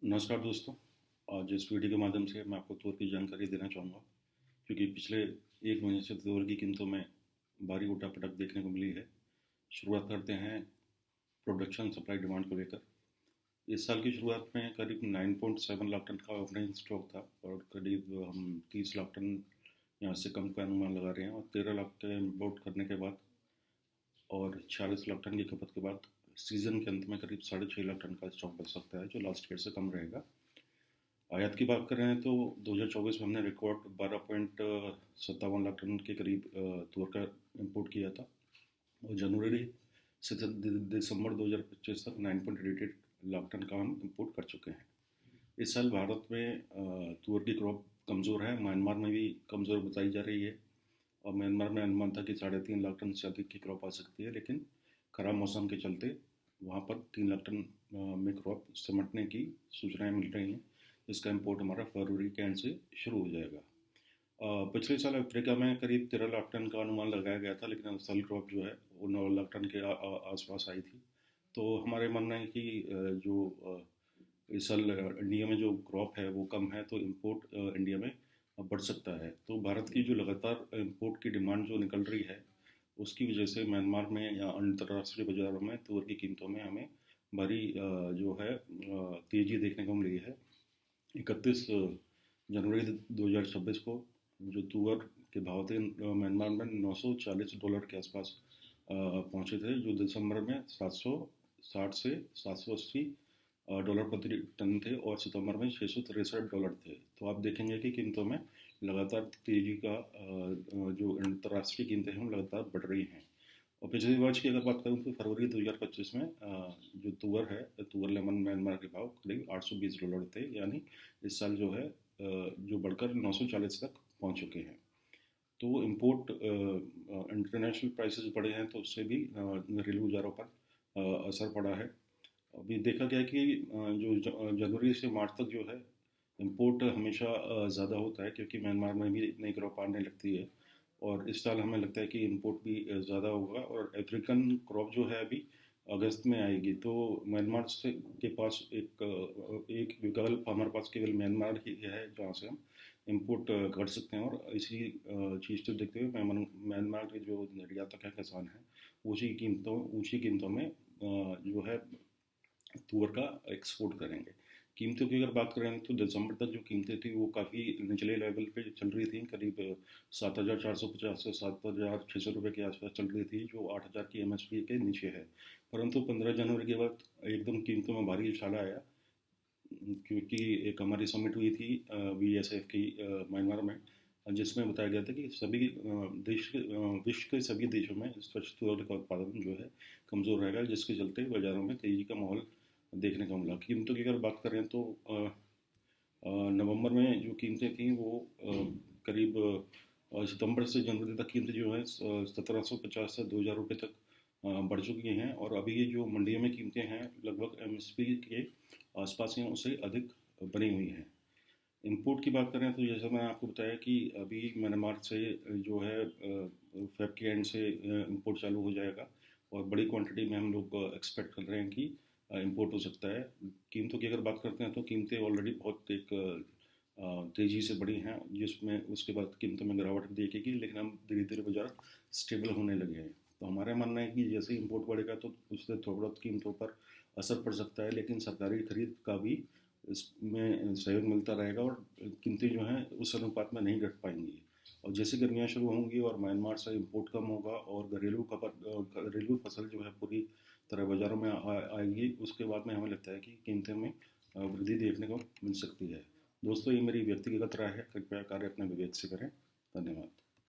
नमस्कार दोस्तों। आज इस वीडियो के माध्यम से मैं आपको तूर की जानकारी देना चाहूँगा, क्योंकि पिछले एक महीने से तूर की कीमतों में भारी उठापटक देखने को मिली है। शुरुआत करते हैं प्रोडक्शन सप्लाई डिमांड को लेकर। इस साल की शुरुआत में करीब 9.7 लाख टन का ओपनिंग स्टॉक था और करीब हम 30 लाख टन यहाँ से कम का अनुमान लगा रहे हैं, और 13 लाख के इम्पोर्ट करने के बाद और 46 लाख टन की खपत के बाद सीज़न के अंत में करीब 6.5 लाख टन का स्टॉक बच सकता है, जो लास्ट ईयर से कम रहेगा। आयात की बात करें तो 2024 में हमने रिकॉर्ड 12.57 लाख टन के करीब तूर का इंपोर्ट किया था, और जनवरी से दिसंबर 2025 तक 9.88 लाख टन का हम इंपोर्ट कर चुके हैं। इस साल भारत में तूर की क्रॉप कमज़ोर है, म्यांमार में भी कमज़ोर बताई जा रही है, और म्यांमार में अनुमान था कि 3.5 लाख टन से अधिक की क्रॉप आ सकती है, लेकिन खराब मौसम के चलते वहाँ पर 3 लाख टन में क्रॉप सिमटने की सूचनाएं मिल रही हैं। इसका इंपोर्ट हमारा फरवरी के एंड से शुरू हो जाएगा। पिछले साल अफ्रीका में करीब 13 लाख टन का अनुमान लगाया गया था, लेकिन असल क्रॉप जो है वो 9 लाख टन के आसपास आई थी। तो हमारे मानना है कि इस साल इंडिया में जो क्रॉप है वो कम है, तो इम्पोर्ट इंडिया में बढ़ सकता है। तो भारत की जो लगातार इम्पोर्ट की डिमांड जो निकल रही है, उसकी वजह से म्यांमार में या अंतर्राष्ट्रीय बाज़ारों में तूर की कीमतों में हमें भारी जो है तेज़ी देखने को मिली है। 31 जनवरी 2026 को जो तुअर के भाव थे म्यांमार में $940 के आसपास पहुंचे थे, जो दिसंबर में 760 से 780 डॉलर प्रति टन थे, और सितंबर में $663 थे। तो आप देखेंगे कि कीमतों में लगातार तेज़ी का जो अंतर्राष्ट्रीय कीमतें हैं वो लगातार बढ़ रही हैं। और पिछले वर्ष की अगर बात करूँ तो फरवरी 2025 में जो तुअर है, तुअर लेमन म्यांमार के भाव करीब $820 थे, यानी इस साल जो है जो बढ़कर 940 तक पहुंच चुके हैं। तो इम्पोर्ट इंटरनेशनल प्राइसेस बढ़े हैं, तो उससे भी घरेलू बाज़ारों पर असर पड़ा है। अभी देखा गया कि जो जनवरी से मार्च तक जो है इम्पोर्ट हमेशा ज़्यादा होता है, क्योंकि म्यांमार में भी नई क्रॉप आने लगती है, और इस साल हमें लगता है कि इम्पोर्ट भी ज़्यादा होगा। और अफ्रीकन क्रॉप जो है अभी अगस्त में आएगी, तो म्यांमार से के पास एक विकल्प हमारे पास केवल म्यांमार ही है जहाँ से हम इम्पोर्ट कर सकते हैं। और इसी चीज़ को देखते हुए म्यांमार के जो निर्यातक हैं, किसान हैं, ऊँची कीमतों में जो है तुअर का एक्सपोर्ट करेंगे। कीमतों की अगर बात करें तो दिसंबर तक जो कीमतें थी वो काफ़ी निचले लेवल पे चल रही थी, करीब 7,450 से 7,600 रुपये के आसपास चल रही थी, जो 8,000 की MSP के नीचे है। परंतु 15 जनवरी के बाद एकदम कीमतों में भारी उछाल आया, क्योंकि एक हमारी समिट हुई थी VSF की म्यांमार में, जिसमें बताया गया था कि सभी विश्व के सभी देशों में स्वच्छ तूर का उत्पादन जो है कमज़ोर रहेगा, जिसके चलते बाज़ारों में तेज़ी का माहौल देखने को मिला। कीमतों की अगर बात करें तो नवंबर में जो कीमतें थीं वो करीब सितंबर से जनवरी तक कीमतें जो हैं 1,750 से 2,000 रुपये तक बढ़ चुकी हैं, और अभी ये जो मंडियों में कीमतें हैं लगभग MSP के आसपास हैं, उससे अधिक बनी हुई हैं। इंपोर्ट की बात करें तो जैसा मैंने आपको बताया कि अभी म्यांमार से जो है फेब के एंड से इंपोर्ट चालू हो जाएगा, और बड़ी क्वांटिटी में हम लोग एक्सपेक्ट कर रहे हैं कि इंपोर्ट हो सकता है। कीमतों की अगर बात करते हैं तो कीमतें ऑलरेडी बहुत एक तेज़ी से बढ़ी हैं, जिसमें उसके बाद कीमतों में गिरावट देखेगी, लेकिन हम धीरे धीरे बाजार स्टेबल होने लगे हैं। तो हमारा मानना है कि जैसे इंपोर्ट बढ़ेगा तो उससे थोड़ा बहुत कीमतों पर असर पड़ सकता है, लेकिन सरकारी खरीद का भी इसमें सहयोग मिलता रहेगा, और कीमतें जो हैं उस अनुपात में नहीं घट पाएंगी। और जैसे गर्मियाँ शुरू होंगी और म्यांमार से इंपोर्ट कम होगा और घरेलू फसल जो है पूरी तरह बाज़ारों में आएगी, उसके बाद में हमें लगता है कि कीमतें में वृद्धि देखने को मिल सकती है। दोस्तों, ये मेरी व्यक्तिगत राय है, कृपया कार्य अपने विवेक से करें। धन्यवाद।